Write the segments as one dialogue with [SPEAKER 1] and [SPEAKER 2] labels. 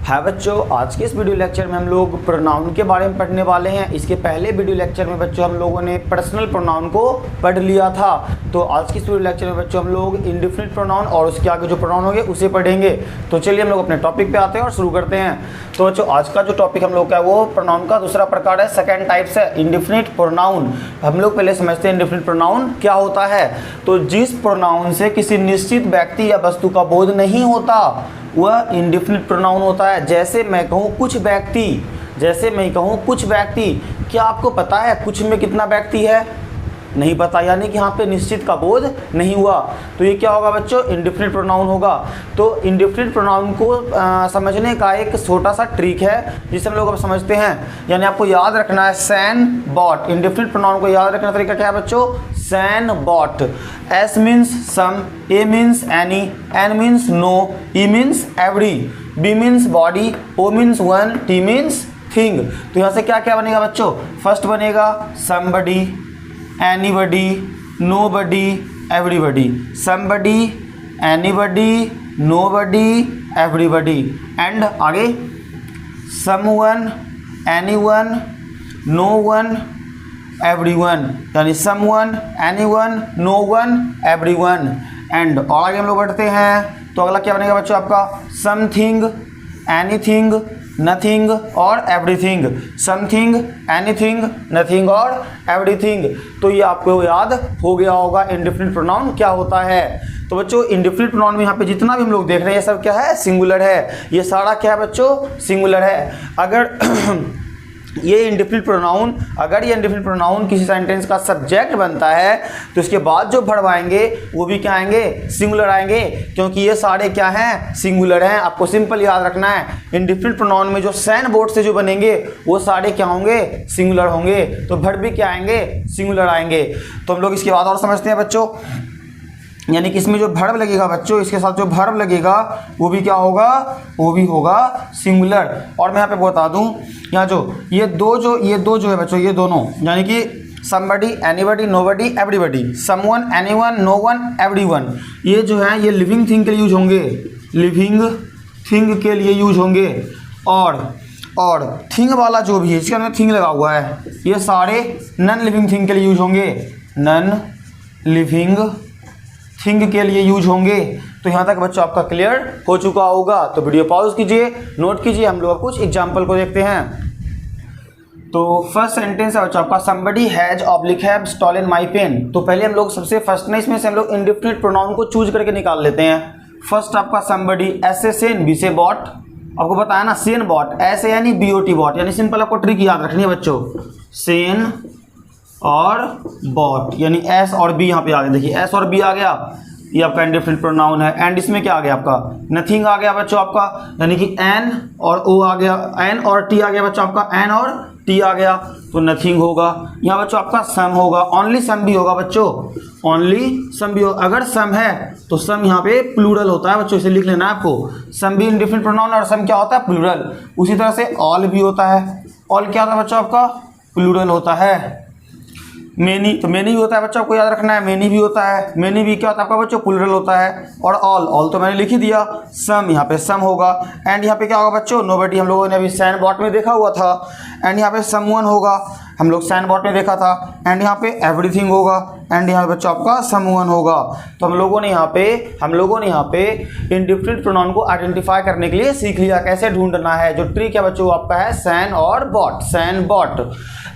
[SPEAKER 1] है बच्चों, आज के इस वीडियो लेक्चर में हम लोग प्रोनाउन के बारे में पढ़ने वाले हैं। इसके पहले वीडियो लेक्चर में बच्चों हम लोगों ने पर्सनल प्रोनाउन को पढ़ लिया था। तो आज की इस वीडियो लेक्चर में बच्चों हम लोग इंडेफिनिट प्रोनाउन और उसके आगे जो प्रोनाउन होंगे उसे पढ़ेंगे। तो चलिए हम लोग अपने टॉपिक पे आते हैं और शुरू करते हैं। तो बच्चों आज का जो टॉपिक हम लोग का है वो प्रोनाउन का दूसरा प्रकार है, सेकेंड टाइप्स है इंडेफिनिट प्रोनाउन। हम लोग पहले समझते हैं इंडेफिनिट प्रोनाउन क्या होता है। तो जिस प्रोनाउन से किसी निश्चित व्यक्ति या वस्तु का बोध नहीं होता वह इंडेफिनिट प्रोनाउन होता है। जैसे मैं कहूँ कुछ व्यक्ति, क्या आपको पता है कुछ में कितना व्यक्ति है? नहीं पता, यानी कि यहाँ पे निश्चित का बोध नहीं हुआ। तो ये क्या होगा बच्चों? इंडेफिनिट प्रोनाउन होगा। तो इंडेफिनिट प्रोनाउन को समझने का एक छोटा सा ट्रिक है जिसे हम लोग अब समझते हैं। यानी आपको याद रखना है सैन बॉट। इंडेफिनिट प्रोनाउन को याद रखने का तरीका क्या है बच्चों? सैन बॉट। S means some, A means any, N means no, E means every, B means body, O means one, T means thing. तो यहाँ से क्या क्या बनेगा बच्चों? फर्स्ट बनेगा somebody, anybody, nobody, everybody, somebody, anybody, nobody, everybody, and आगे someone, anyone, no one, everyone, यानी someone, anyone, no one, everyone, and और आगे हम लोग बढ़ते हैं। तो अगला क्या बनेगा बच्चों आपका? something, anything, नथिंग और एवरीथिंग। समथिंग, एनीथिंग, नथिंग और एवरीथिंग। तो ये आपको याद हो गया होगा इंडेफिनिट प्रोनाउन क्या होता है। तो बच्चों इंडेफिनिट प्रोनाउन में यहाँ पे जितना भी हम लोग देख रहे हैं ये सब क्या है? सिंगुलर है। ये सारा क्या है बच्चों? सिंगुलर है। अगर ये इंडेफिनिट प्रोनाउन किसी सेंटेंस का सब्जेक्ट बनता है तो इसके बाद जो वर्ब आएंगे वो भी क्या आएंगे? सिंगुलर आएंगे, क्योंकि ये सारे क्या हैं? सिंगुलर हैं। आपको सिंपल याद रखना है इंडेफिनिट प्रोनाउन में जो सैन बोर्ड से जो बनेंगे वो सारे क्या होंगे? सिंगुलर होंगे। तो वर्ब भी क्या आएंगे? सिंगुलर आएंगे। तो हम लोग इसके बाद और समझते हैं बच्चों, यानी कि इसमें जो वर्ब लगेगा बच्चों, इसके साथ जो वर्ब लगेगा वो भी क्या होगा? वो भी होगा सिंगुलर। और मैं यहाँ पे बता दूँ, यहाँ ये दो जो है बच्चों, ये दोनों यानी कि somebody, anybody, nobody, everybody, someone, anyone, no one, everyone, ये जो है ये लिविंग थिंग के लिए यूज होंगे, लिविंग थिंग के लिए यूज होंगे। और थिंग वाला जो भी है इसके अंदर थिंग लगा हुआ है, ये सारे नॉन लिविंग थिंग के लिए यूज होंगे, नॉन लिविंग थिंग के लिए यूज होंगे। तो यहाँ तक बच्चों आपका क्लियर हो चुका होगा। तो वीडियो पॉज कीजिए, नोट कीजिए, हम लोग कुछ एग्जाम्पल को देखते हैं। तो फर्स्ट सेंटेंस है बच्चों आपका somebody has oblique have stolen my pen. तो पहले हम लोग सबसे फर्स्ट में इसमें से हम लोग इंडेफिनिट प्रोनाउन को चूज करके निकाल लेते हैं। फर्स्ट आपका somebody, एस से सेन, बी से बॉट। आपको बताया ना सेन बॉट, ऐसे यानी BOT बॉट, यानी सिंपल आपको ट्रिक याद रखनी है बच्चों, सेन और बॉट, यानी एस और बी यहाँ पे आ गया। देखिए एस और बी आ गया, ये आपका इंडेफिनिट प्रोनाउन है। एंड इसमें क्या आ गया आपका? नथिंग आ गया बच्चों आपका, यानी कि एन और ओ आ गया, एन और टी आ गया बच्चों आपका, एन और टी आ गया तो नथिंग होगा। यहाँ बच्चों आपका सम होगा, ओनली सम भी होगा बच्चों, ओनली सम भी होगा। अगर सम है तो सम यहाँ पे प्लूरल होता है बच्चों, इसे लिख लेना है आपको। सम भी इंडेफिनिट प्रोनाउन और सम क्या होता है? प्लूरल। उसी तरह से ऑल भी होता है। ऑल क्या होता है बच्चों आपका? प्लूरल होता है। मेनी, तो मेनी भी होता है बच्चों, आपको याद रखना है, मेनी भी होता है। मेनी भी क्या होता है आपका बच्चों? प्लूरल होता है। और ऑल तो मैंने लिख ही दिया। सम, यहाँ पे सम होगा। एंड यहाँ पे क्या होगा बच्चों? नोबडी, हम लोगों ने अभी सैन बॉट में देखा हुआ था। एंड यहाँ पे समवन होगा, हम लोग सैन बॉट में देखा था। एंड यहाँ पे एवरीथिंग होगा। एंड यहाँ पे बच्चों आपका समवन होगा। तो हम लोगों ने यहाँ पे इंडेफिनिट प्रोनाउन को आइडेंटिफाई करने के लिए सीख लिया कैसे ढूंढना है। जो ट्रिक है बच्चों आपका है सैन और बॉट, सैन बॉट।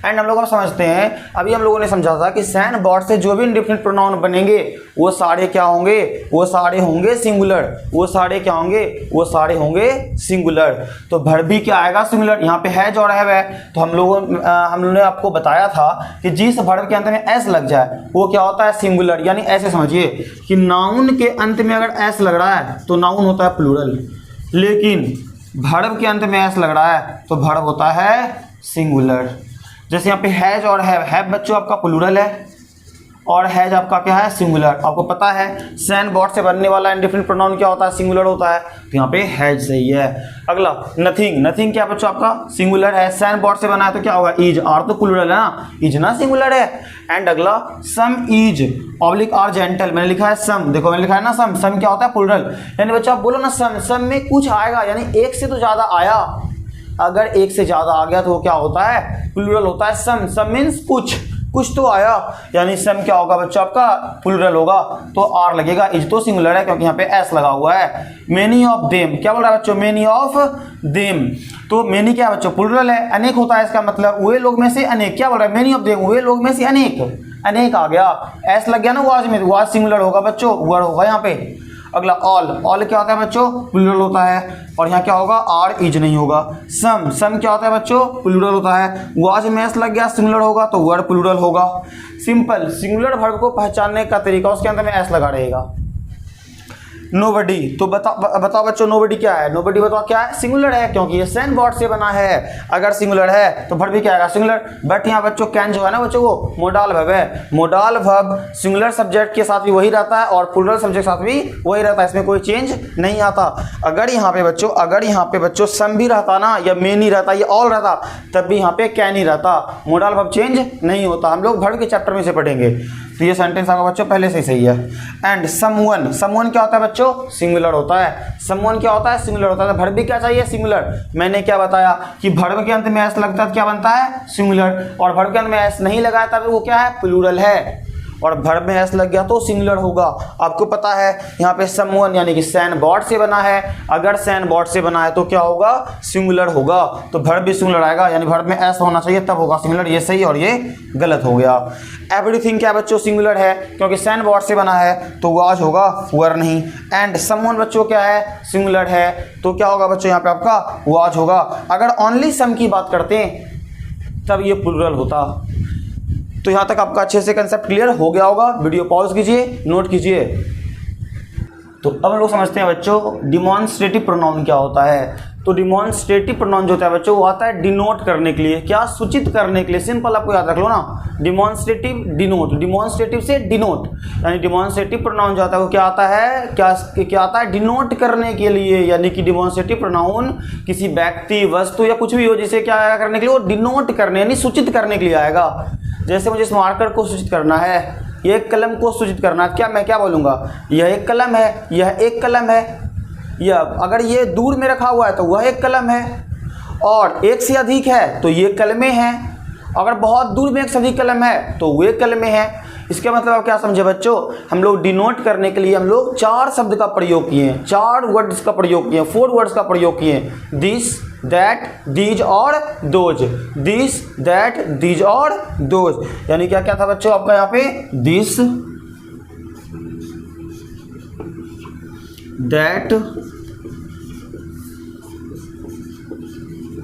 [SPEAKER 1] एंड हम लोग अब समझते हैं, अभी हम लोगों ने समझा था कि सैन बॉट से जो भी इंडेफिनिट प्रोनाउन बनेंगे वो सारे क्या होंगे? वो सारे होंगे सिंगुलर। वो सारे क्या होंगे? वो सारे होंगे सिंगुलर। तो वर्ब भी क्या आएगा? सिंगुलर। यहाँ पे है जो हैव है, तो हम लोगों ने आपको बताया था कि जिस वर्ब के अंत में एस लग जाए वो क्या होता है? सिंगुलर। यानी ऐसे समझिए कि नाउन के अंत में अगर एस लग रहा है तो नाउन होता है प्लूरल, लेकिन वर्ब के अंत में एस लग रहा है तो वर्ब होता है सिंगुलर। जैसे यहाँ पे हैज और हैव बच्चों आपका प्लूरल है, और हैज आपका क्या है, सिंगुलर। आपको पता है सैन बॉट से बनने वाला इंडेफिनिट प्रोनाउन क्या होता है, सिंगुलर होता है, तो यहाँ पे हैज सही है। अगला नथिंग, नथिंग क्या बच्चों आपका सिंगुलर है, सैन बॉट से बना है तो क्या होगा, इज, आर तो प्लूरल है ना, इज ना सिंगुलर है। एंड अगला some is oblique are gentle, मैंने लिखा है सम, देखो मैंने लिखा है ना सम, सम क्या होता है प्लूरल, यानी बच्चा आप बोलो ना सम, सम में कुछ आएगा, यानी एक से तो ज्यादा आया, अगर एक से ज्यादा आ गया तो वो क्या होता है, प्लूरल होता है। सम, सम मीन्स कुछ तो आया, यानी सम क्या होगा बच्चा आपका प्लूरल होगा, तो आर लगेगा, इज तो सिंगुलर है क्योंकि यहाँ पे एस लगा हुआ है। मेनी ऑफ देम, क्या बोल रहा है बच्चों, मेनी ऑफ देम, तो मेनी क्या है बच्चों प्लूरल है, अनेक होता है, इसका मतलब वे लोग में से अनेक, क्या बोल रहा है, मेनी ऑफ देम, वे लोग में से अनेक, अनेक आ गया, एस लग गया ना वाज में, वाज सिंगुलर होगा बच्चों, वर्ड होगा यहाँ पे। अगला ऑल, ऑल क्या होता है बच्चों, प्लूरल होता है, और यहाँ क्या होगा, आर इज नहीं होगा। सम, सम क्या होता है बच्चों, प्लूरल होता है, वाज में एस लग गया, सिंगुलर होगा तो वर्ड प्लूरल होगा। सिंपल, सिंगुलर वर्ब को पहचानने का तरीका, उसके अंदर में एस लगा रहेगा। नोबडी, तो बताओ बच्चों नोबडी क्या है, नोबडी बताओ क्या है, सिंगुलर है क्योंकि ये सैन बॉट से बना है, अगर सिंगुलर है तो वर्ब भी क्या आएगा, सिंगुलर। बट यहाँ बच्चों कैन जो है ना बच्चों वो मोडाल वर्ब है, मोडाल वर्ब सिंगुलर सब्जेक्ट के साथ भी वही रहता है और प्लूरल सब्जेक्ट के साथ भी वही रहता है, इसमें कोई चेंज नहीं आता। अगर यहाँ पे बच्चों सम भी रहता ना, या मेनी रहता, या ऑल रहता, तब भी यहाँ पे कैन ही रहता, मोडाल वर्ब चेंज नहीं होता। हम लोग वर्ब के चैप्टर में से पढ़ेंगे, तो ये सेंटेंस आपका बच्चों पहले से ही सही है। एंड समवन, समवन क्या होता है बच्चों, सिंगुलर होता है, समवन क्या होता है, सिंगुलर होता है। वर्ब भी क्या चाहिए, सिंगुलर। मैंने क्या बताया कि वर्ब के अंत में एस लगता है क्या बनता है, सिंगुलर, और वर्ब के अंत में एस नहीं लगाया तब वो क्या है, प्लूरल है, और वर्ब में एस लग गया तो सिंगुलर होगा। आपको पता है यहाँ पे समवन यानी कि सैन बॉट से बना है, अगर सैन बॉट से बना है तो क्या होगा, सिंगुलर होगा, तो वर्ब भी सिंगुलर आएगा, यानी वर्ब में एस होना चाहिए तब होगा सिंगुलर, ये सही और ये गलत हो गया। एवरीथिंग क्या बच्चों, सिंगुलर है क्योंकि सैन बॉट से बना है तो वाज होगा, वर नहीं। एंड समवन बच्चों क्या है, सिंगुलर है, तो क्या होगा बच्चों यहाँ पे आपका वाज होगा। अगर ओनली सम की बात करते हैं तब ये प्लूरल होता। तो यहाँ तक आपका अच्छे से कंसेप्ट क्लियर हो गया होगा, वीडियो पॉज कीजिए, नोट कीजिए। तो अब हम लोग समझते हैं बच्चों डिमॉन्स्ट्रेटिव प्रोनाउन क्या होता है। तो डिमॉन्स्ट्रेटिव प्रोनाउन जो होता है बच्चों वो आता है डिनोट करने के लिए, क्या, सूचित करने के लिए। सिंपल आपको याद रख लो ना, डिमॉन्स्ट्रेटिव डिनोट, डिमॉन्स्ट्रेटिव से डिनोट, यानी डिमॉन्स्ट्रेटिव प्रोनाउन जो आता है वो क्या आता है, क्या आता है, डिनोट करने के लिए, यानी कि डिमॉन्स्ट्रेटिव प्रोनाउन किसी व्यक्ति, वस्तु या कुछ भी हो जिसे क्या आएगा करने के लिए, वो डिनोट करने यानी सूचित करने के लिए आएगा। जैसे मुझे इस मार्कर को सूचित करना है, ये एक कलम को सूचित करना, क्या मैं क्या बोलूँगा, यह एक कलम है, यह एक कलम है, यह अगर ये दूर में रखा हुआ है तो वह एक कलम है, और एक से अधिक है तो ये कलमें हैं, अगर बहुत दूर में एक से अधिक कलम है तो वे कलमें हैं। इसका मतलब आप क्या समझे बच्चों, हम लोग डिनोट करने के लिए हम लोग 4 शब्द का प्रयोग किए हैं, 4 वर्ड्स का प्रयोग किए, 4 वर्ड्स का प्रयोग किए, दिस, दैट, दीज और दोज, दिस, दैट, दीज और दोज, यानी क्या क्या था बच्चों आपका यहाँ पे, दिस, दैट,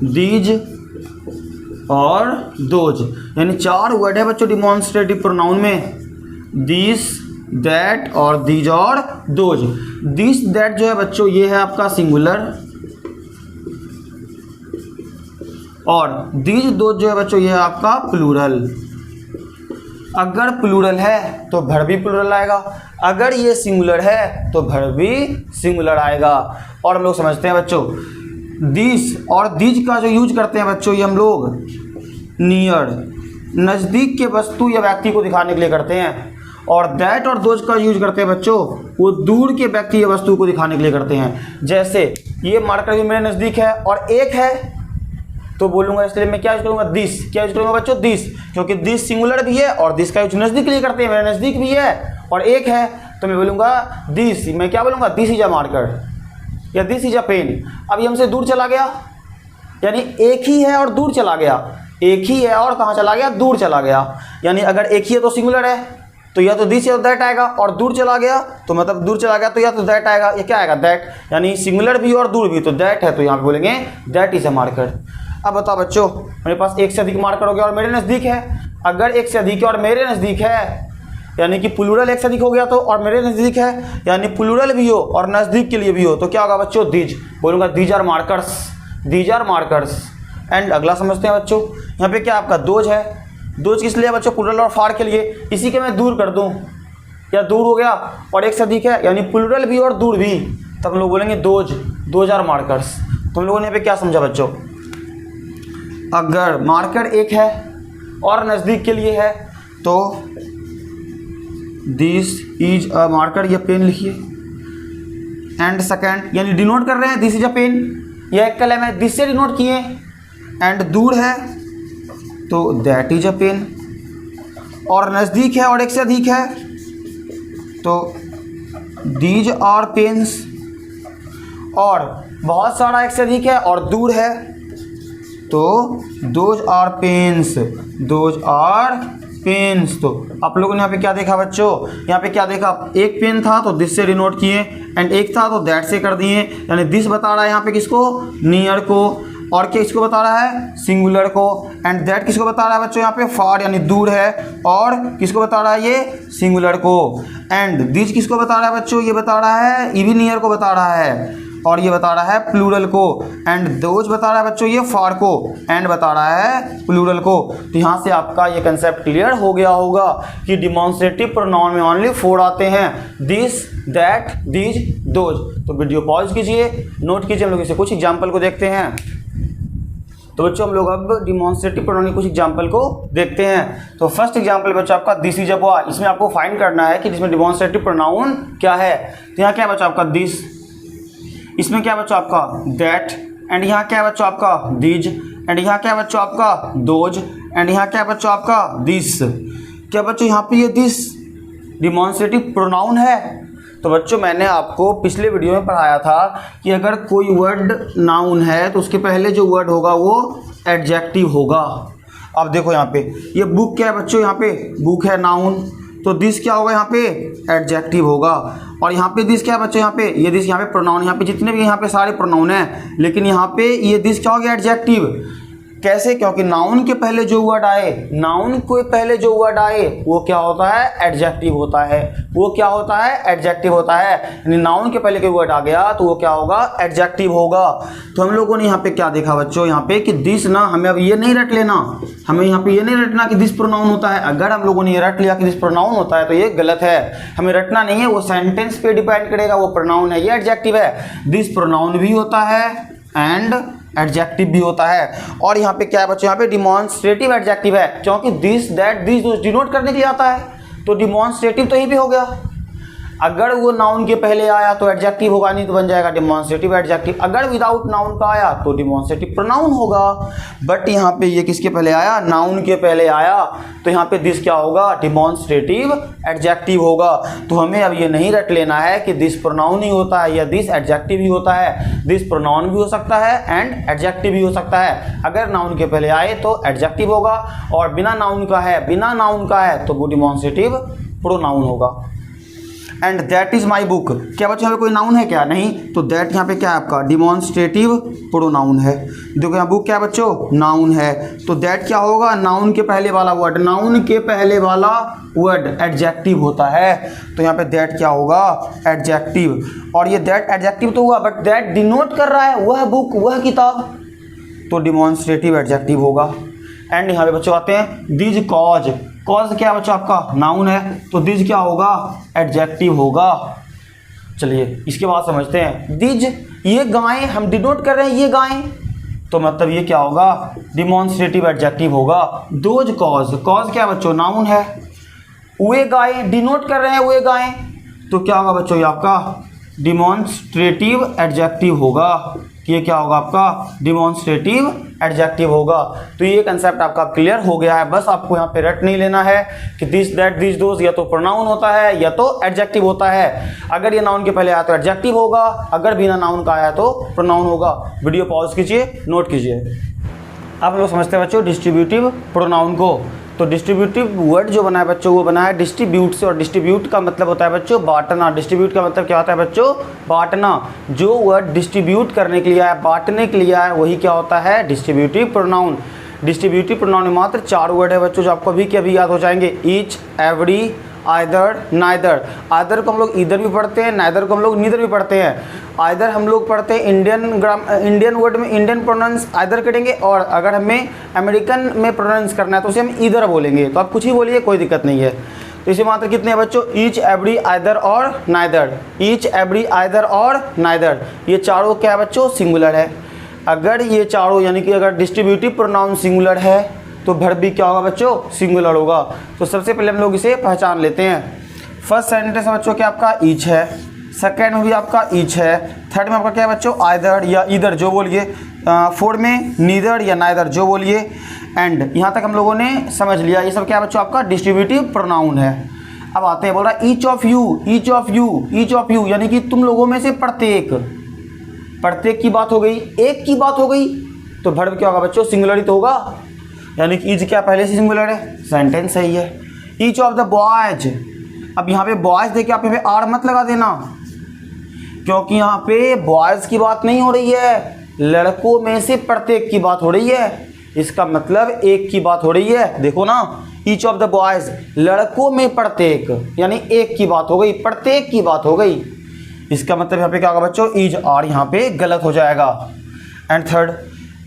[SPEAKER 1] दीज और दोज, यानी 4 वर्ड है बच्चों डिमॉन्स्ट्रेटिव प्रोनाउन में, दिस, दैट और दीज और दोज। दिस, दैट जो है बच्चों ये है आपका सिंगुलर, और दीज, दोज जो है बच्चों ये है आपका प्लूरल। अगर प्लूरल है तो वर्ब भी प्लूरल आएगा, अगर ये सिंगुलर है तो वर्ब भी सिंगुलर आएगा। और हम लोग समझते हैं बच्चों दिस और दीज का जो यूज करते हैं बच्चों ये हम लोग नियर, नज़दीक के वस्तु या व्यक्ति को दिखाने के लिए करते हैं, और दैट और दोज का यूज करते हैं बच्चों वो दूर के व्यक्ति या वस्तु को दिखाने के लिए करते हैं। जैसे ये मार्कर भी मेरे नज़दीक है और एक है तो बोलूँगा इसलिए मैं क्या यूज करूँगा, दिस, क्या यूज करूँगा बच्चों, दिस, क्योंकि दिस सिंगुलर भी है और दिस का यूज नज़दीक के लिए करते हैं, मेरे नज़दीक भी है और एक है तो मैं बोलूँगा दिस, मैं क्या बोलूँगा, दिस इज अ मार्कर या दिस इज अ पेन। अब ये हमसे दूर चला गया, यानी एक ही है और दूर चला गया, एक ही है और कहाँ चला गया, दूर चला गया, यानी अगर एक ही है तो सिंगुलर है तो या तो दिस या तो दैट आएगा, और दूर चला गया तो मतलब दूर चला गया तो या तो दैट आएगा, या क्या आएगा, दैट, यानी सिंगुलर भी और दूर भी, तो दैट है तो यहाँ पे बोलेंगे दैट इज अ मार्कर। अब बताओ बच्चों मेरे पास एक से अधिक मार्कर हो गया और मेरे नज़दीक है, अगर एक से अधिक है और मेरे नज़दीक है यानी कि प्लूरल एक से अधिक हो गया तो, और मेरे नज़दीक है यानी प्लूरल भी हो और नज़दीक के लिए भी हो, तो क्या होगा बच्चों, दीज, बोलूँगा these are markers, these are markers. And अगला समझते हैं बच्चों, यहाँ पे क्या आपका दोज है, दोज किस लिए बच्चों, प्लूरल और फार के लिए। इसी के मैं दूर कर दूं, या दूर हो गया और एक से अधिक है, यानी प्लूरल भी और दूर भी, तब हम लोग बोलेंगे दोज, दोज आर मार्कर्स। तो हम लोगों ने यहाँ पे क्या समझा बच्चों, अगर मार्कर एक है और नज़दीक के लिए है तो दिस इज अ मार्कर, या पेन लिखिए। एंड सेकेंड, यानी डिनोट कर रहे हैं दिस इज अ पेन, या एक कलम है दिस से डिनोट किए। एंड दूर है तो दैट इज अ पेन, और नज़दीक है और एक से अधिक है तो दीज आर पेन्स, और बहुत सारा एक से अधिक है और दूर है तो those are pens, those are pens. तो आप लोगों ने यहाँ पे क्या देखा बच्चों, यहाँ पे क्या देखा, एक पेन था तो दिस से डिनोट किए, एंड एक था तो दैट से कर दिए, यानी दिस बता रहा है यहाँ पे किसको, नियर को, और क्या इसको बता रहा है, सिंगुलर को। एंड दैट किसको बता रहा है बच्चों, यहाँ पे फार यानी दूर है, और किसको बता रहा है, ये सिंगुलर को। एंड दिस किसको बता रहा है बच्चों, ये बता रहा है इवन नियर को बता रहा है, और ये बता रहा है प्लूरल को। एंड दोज बता रहा है बच्चों ये फार को, एंड बता रहा है प्लूरल को। तो यहाँ से आपका ये कंसेप्ट क्लियर हो गया होगा कि डिमॉन्स्ट्रेटिव प्रोनाउन में ओनली 4 आते हैं, दिस, दैट, दीज, दोज। तो वीडियो पॉज कीजिए, नोट कीजिए, हम लोग इसे कुछ एग्जाम्पल को देखते हैं। तो बच्चों हम लोग अब डिमॉन्स्ट्रेटिव प्रोनाउन के कुछ एग्जाम्पल को देखते हैं। तो फर्स्ट एग्जाम्पल बच्चों आपका दिस इज अ बॉय, इसमें आपको फाइंड करना है कि जिसमें डिमॉन्स्ट्रेटिव प्रोनाउन क्या है। तो यहाँ क्या है बच्चों आपका दिस, इसमें क्या बच्चों आपका दैट, एंड यहाँ क्या है बच्चों आपका दीज, एंड यहाँ क्या है बच्चों आपका दोज, एंड यहाँ क्या है बच्चों आपका दिस। क्या बच्चों यहाँ पे ये दिस डिमॉन्स्ट्रेटिव प्रोनाउन है। तो बच्चों मैंने आपको पिछले वीडियो में पढ़ाया था कि अगर कोई वर्ड नाउन है तो उसके पहले जो वर्ड होगा वो एडजेक्टिव होगा। अब देखो यहाँ पे ये बुक क्या है बच्चों, यहाँ पे बुक है नाउन, तो दिस क्या होगा, यहाँ पे एडजेक्टिव होगा। और यहाँ पे दिस क्या है बच्चों, यहाँ पे ये दिस, यहाँ पे प्रोनाउन, यहाँ पे जितने भी यहाँ पे सारे प्रोनाउन हैं, लेकिन यहाँ पे ये दिस क्या हो गया, एडजेक्टिव। कैसे, क्योंकि नाउन के पहले जो वर्ड आए, नाउन के पहले जो वर्ड आए वो क्या होता है, एडजेक्टिव होता है। वो क्या होता है, एडजेक्टिव होता है। यानी नाउन के पहले कोई वर्ड आ गया तो वो क्या होगा, एडजेक्टिव होगा। तो हम लोगों ने यहाँ पे क्या देखा बच्चों, यहाँ पे कि दिस ना, हमें अब ये नहीं रट लेना, हमें यहाँ पे ये नहीं रटना कि दिस प्रोनाउन होता है। अगर हम लोगों ने ये रट लिया कि दिस प्रोनाउन होता है तो ये गलत है, हमें रटना नहीं है। वो सेंटेंस पे डिपेंड करेगा, वो प्रोनाउन है, ये एडजेक्टिव है। दिस प्रोनाउन भी होता है एंड एडजेक्टिव भी होता है। और यहाँ पे क्या है बच्चों, यहाँ पे डिमॉन्स्ट्रेटिव एडजेक्टिव है, क्योंकि this, that, this, those denote करने के लिए आता है, तो डिमॉन्स्ट्रेटिव तो यही भी हो गया। अगर वो नाउन के पहले आया तो एडजेक्टिव होगा, नहीं तो बन जाएगा डिमॉन्स्ट्रेटिव एडजेक्टिव। अगर विदाउट नाउन का आया तो डिमॉन्स्ट्रेटिव प्रोनाउन होगा। बट यहाँ पे ये किसके पहले आया, नाउन के पहले आया, तो यहाँ पे दिस क्या होगा, डिमॉन्स्ट्रेटिव एडजेक्टिव होगा। तो हमें अब ये नहीं रट लेना है कि दिस प्रोनाउन ही होता है या दिस एडजेक्टिव ही होता है। दिस प्रोनाउन भी हो सकता है एंड एडजेक्टिव भी हो सकता है। अगर नाउन के पहले आए तो एडजेक्टिव होगा, और बिना नाउन का है तो वो डिमॉन्स्ट्रेटिव प्रोनाउन होगा। And that is my book, क्या बच्चों यहाँ पे कोई नाउन है क्या, नहीं, तो दैट यहाँ पे क्या है आपका डिमॉन्स्ट्रेटिव प्रोनाउन है। देखो यहाँ बुक क्या है बच्चों, नाउन है, तो दैट क्या होगा, नाउन के पहले वाला वर्ड, नाउन के पहले वाला वर्ड एडजेक्टिव होता है। तो यहाँ पे दैट क्या होगा, एडजेक्टिव। और ये दैट एडजेक्टिव तो हुआ, बट दैट डिनोट कर रहा है वह बुक, वह किताब, तो डिमॉन्स्ट्रेटिव एडजेक्टिव होगा। एंड यहाँ पे बच्चों आते हैं दिज कॉज, कॉज क्या बच्चों आपका नाउन है, तो दिज क्या होगा, एडजेक्टिव होगा। चलिए इसके बाद समझते हैं। दिज, ये गायें, हम डिनोट कर रहे हैं ये गायें, तो मतलब ये क्या होगा, डिमॉन्स्ट्रेटिव एडजेक्टिव होगा। दोज कॉज, कॉज क्या बच्चों नाउन है, वे गायें, डिनोट कर रहे हैं वे गायें, तो क्या होगा बच्चों ये आपका डिमॉन्स्ट्रेटिव एडजेक्टिव होगा। ये क्या होगा आपका, डिमॉन्स्ट्रेटिव एडजेक्टिव होगा। तो ये कंसेप्ट आपका क्लियर हो गया है। बस आपको यहाँ पे रट नहीं लेना है कि दिस, दैट, दिस, दोस या तो प्रोनाउन होता है या तो एडजेक्टिव होता है। अगर ये नाउन के पहले आया तो एडजेक्टिव होगा, अगर बिना नाउन का आया तो प्रोनाउन होगा। वीडियो पॉज कीजिए, नोट कीजिए। अब लोग समझते हैं बच्चों डिस्ट्रीब्यूटिव प्रोनाउन को। तो डिस्ट्रीब्यूटिव वर्ड जो बना है बच्चों वो बना है डिस्ट्रीब्यूट से, और डिस्ट्रीब्यूट का मतलब होता है बच्चों बांटना। डिस्ट्रीब्यूट का मतलब क्या होता है बच्चों, बांटना। जो वर्ड डिस्ट्रीब्यूट करने के लिए आया, बांटने के लिए आया, वही क्या होता है, डिस्ट्रीब्यूटिव प्रोनाउन। डिस्ट्रीब्यूटिव प्रोनाउन में मात्र 4 वर्ड है बच्चों, जो आपको अभी के अभी याद हो जाएंगे। Each, every, either, neither. Either को हम लोग इधर भी पढ़ते हैं, नाइदर को हम लोग नीदर भी पढ़ते हैं। आइदर हम लोग पढ़ते हैं इंडियन वर्ड में इंडियन प्रोनाउंस आइदर करेंगे, और अगर हमें अमेरिकन में प्रोनाउंस करना है तो उसे हम ईदर बोलेंगे। तो आप कुछ ही बोलिए, कोई दिक्कत नहीं है। तो इसे मात्र कितने हैं बच्चों? ईच, एवरी, आइदर और नाइदर। ईच, एवरी, आइदर और नाइदर, ये चारों क्या है बच्चों? सिंगुलर है। अगर ये चारों यानी कि अगर डिस्ट्रीब्यूटिव प्रोनाउन सिंगुलर है तो वर्ब भी क्या होगा बच्चों? सिंगुलर होगा। तो सबसे पहले हम लोग इसे पहचान लेते हैं। फर्स्ट सेंटेंस में बच्चों क्या आपका? ईच है। सेकेंड में भी आपका ईच है। थर्ड में आपका क्या है बच्चों? आइदर या ईदर जो बोलिए। फोर्थ में नीदर या नाइदर जो बोलिए। एंड यहाँ तक हम लोगों ने समझ लिया, ये सब क्या बच्चों आपका डिस्ट्रीब्यूटिव प्रोनाउन है। अब आते हैं, बोल रहा है each of you, each of you, each of you, यानी कि तुम लोगों में से प्रत्येक। प्रत्येक की बात हो गई, एक की बात हो गई, तो वर्ब क्या होगा बच्चों? सिंगुलर ही तो होगा, यानी कि ईच क्या पहले से सिंगुलर है, सेंटेंस सही है। ईच ऑफ द बॉयज, अब यहाँ पे बॉयज देखिए, आप यहाँ पे आर मत लगा देना, क्योंकि यहाँ पे बॉयज की बात नहीं हो रही है, लड़कों में से प्रत्येक की बात हो रही है। इसका मतलब एक की बात हो रही है। देखो ना, ईच ऑफ द बॉयज, लड़कों में प्रत्येक, यानी एक की बात हो गई, प्रत्येक की बात हो गई। इसका मतलब यहाँ पे क्या होगा बच्चों? ईज आर यहाँ पे गलत हो जाएगा। एंड थर्ड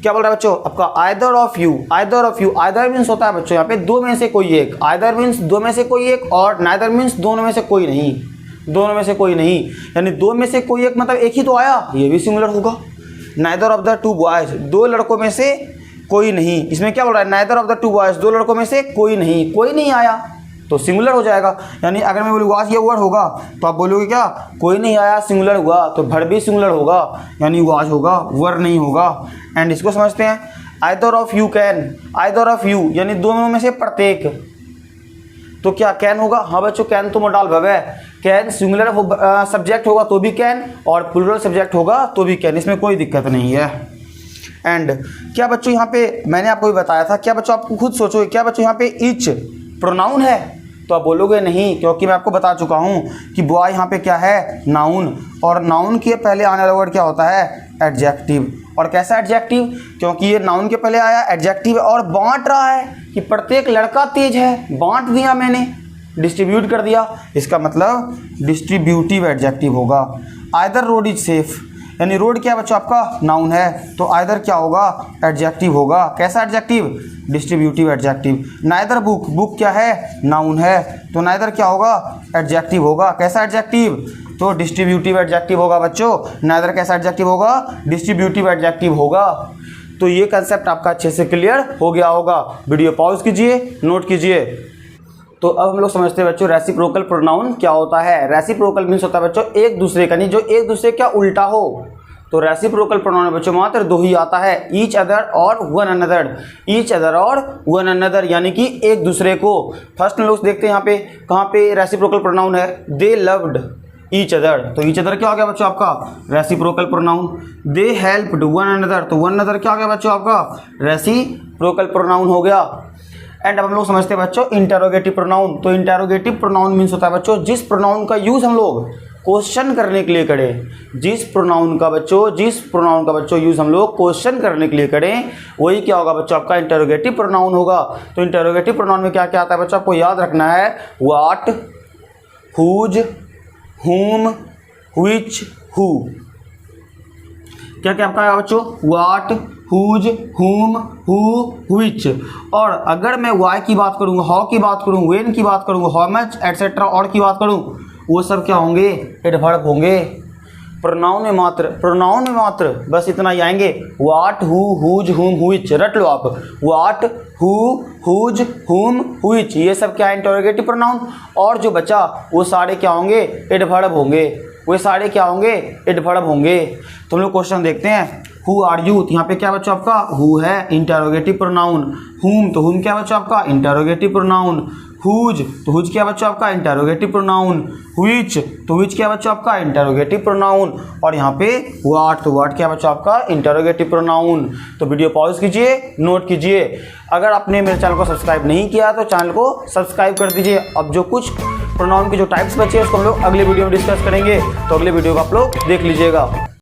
[SPEAKER 1] क्या बोल रहा है बच्चों? आपका either of you, either of you, either means होता है बच्चों यहाँ पे दो में से कोई एक। आइदर मीन्स दो में से कोई एक, और नाइदर मीन्स दोनों में से कोई नहीं, दोनों में से कोई नहीं, यानी दो में से कोई एक मतलब एक ही तो आया, ये भी सिंगुलर होगा। Neither of the two boys, दो लड़कों में से कोई नहीं। इसमें क्या बोल रहा है? Neither of the two boys, दो लड़कों में से कोई नहीं, कोई नहीं आया, तो सिंगुलर हो जाएगा। यानी अगर मैं बोलूँगा ये वर्ड होगा तो आप बोलोगे क्या? कोई नहीं आया, सिंगुलर हुआ, तो वर्ब भी सिंगुलर होगा, यानी वाज होगा, वर्ड नहीं होगा। एंड इसको समझते हैं, either of you can, either of you यानी दोनों में से प्रत्येक, तो क्या कैन होगा? हाँ बच्चों, कैन तो मोडाल वर्ब है। कैन सिंगुलर सब्जेक्ट होगा तो भी कैन, और प्लूरल सब्जेक्ट होगा तो भी कैन, इसमें कोई दिक्कत नहीं है। एंड क्या बच्चों यहाँ पे मैंने आपको भी बताया था, क्या बच्चों आप खुद सोचोगे, क्या बच्चों यहाँ पे ईच प्रोनाउन है? तो आप बोलोगे नहीं, क्योंकि मैं आपको बता चुका हूँ कि बॉय यहाँ पे क्या है? नाउन, और नाउन के पहले आने वाला वर्ड क्या होता है? एडजेक्टिव। और कैसा एडजेक्टिव? क्योंकि ये नाउन के पहले आया, एडजेक्टिव है, और बांट रहा है कि प्रत्येक लड़का तेज है, बांट दिया मैंने, डिस्ट्रीब्यूट कर दिया, इसका मतलब डिस्ट्रीब्यूटिव एडजेक्टिव होगा। आइदर रोड इज सेफ, यानी रोड क्या बच्चों आपका? नाउन है, तो आइदर क्या होगा? एडजेक्टिव होगा। कैसा adjective? Distributive adjective. Neither book, book क्या है? नाउन है, तो नाइदर क्या होगा? एडजेक्टिव होगा। कैसा एडजेक्टिव? तो डिस्ट्रीब्यूटिव एडजेक्टिव होगा बच्चों। नाइदर कैसा एडजेक्टिव होगा? डिस्ट्रीब्यूटिव एडजेक्टिव होगा। तो ये कंसेप्ट आपका अच्छे से क्लियर हो गया होगा। वीडियो पॉज कीजिए, नोट कीजिए। तो अब हम लोग समझते हैं बच्चों रेसिप्रोकल प्रोनाउन क्या होता है। रेसिप्रोकल मीन्स होता है बच्चों एक दूसरे का, नहीं जो एक दूसरे का उल्टा हो। तो रेसिप्रोकल प्रोनाउन बच्चों मात्र दो ही आता है, ईच अदर और वन अनदर। ईच अदर और वन अनदर यानी कि एक दूसरे को। फर्स्ट हम लोग देखते हैं यहाँ पे, कहाँ पे रेसिप्रोकल प्रोनाउन है? दे लव्ड ईच अदर, तो ईच अदर क्या हो गया बच्चों आपका? Reciprocal pronoun. दे हेल्प्ड वन अनदर, तो वन अनदर क्या हो गया बच्चों आपका? रेसिप्रोकल प्रोनाउन हो गया। एंड अब हम लोग समझते हैं बच्चों इंटेरोगेटिव प्रोनाउन। तो इंटेरोगेटिव प्रोनाउन मीन्स होता है बच्चों जिस प्रोनाउन का यूज़ हम लोग क्वेश्चन करने के लिए करें, जिस प्रोनाउन का बच्चों यूज़ हम लोग क्वेश्चन करने के लिए करें, वही क्या होगा बच्चों आपका? इंटेरोगेटिव प्रोनाउन होगा। तो इंटेरोगेटिव प्रोनाउन में क्या क्या आता है बच्चों? आपको याद रखना है, what, whose, whom, which, who। क्या क्या आपका है बच्चों? What, whose, whom, who, which। और अगर मैं why की बात करूँगा, how की बात करूँ, when की बात करूँगा, how much एटसेट्रा और की बात करूँ, वो सब क्या होंगे? एडवर्ब होंगे। प्रोनाउन में मात्र बस इतना ही आएंगे, व्हाट, हु, हुज, हुम, हुइच। रट लो आप, व्हाट, हु, हुज, हुम, हुइच, ये सब क्या है? Interrogative pronoun. और जो बचा वो सारे क्या होंगे? एडवर्ब होंगे। वो सारे क्या होंगे? एडवर्ब होंगे। तो हम लोग क्वेश्चन देखते हैं, हु आर यू, तो यहाँ पे क्या बच्चों आपका? हु है इंटरोगेटिव प्रोनाउन। हुम, तो हुम क्या बच्चों आपका? Interrogative pronoun. हुज, तो हुज क्या बच्चों आपका? Interrogative pronoun. हुइच, तो हुइच क्या बच्चों आपका? Interrogative pronoun. और यहाँ पे व्हाट, तो व्हाट क्या बच्चों आपका? Interrogative pronoun. तो वीडियो पॉज कीजिए, नोट कीजिए। अगर आपने मेरे चैनल को सब्सक्राइब नहीं किया तो चैनल को सब्सक्राइब कर दीजिए। अब जो कुछ प्रोनाउन के जो टाइप्स बचे हैं उसको हम लोग अगले वीडियो में डिस्कस करेंगे, तो अगले वीडियो को आप लोग देख लीजिएगा।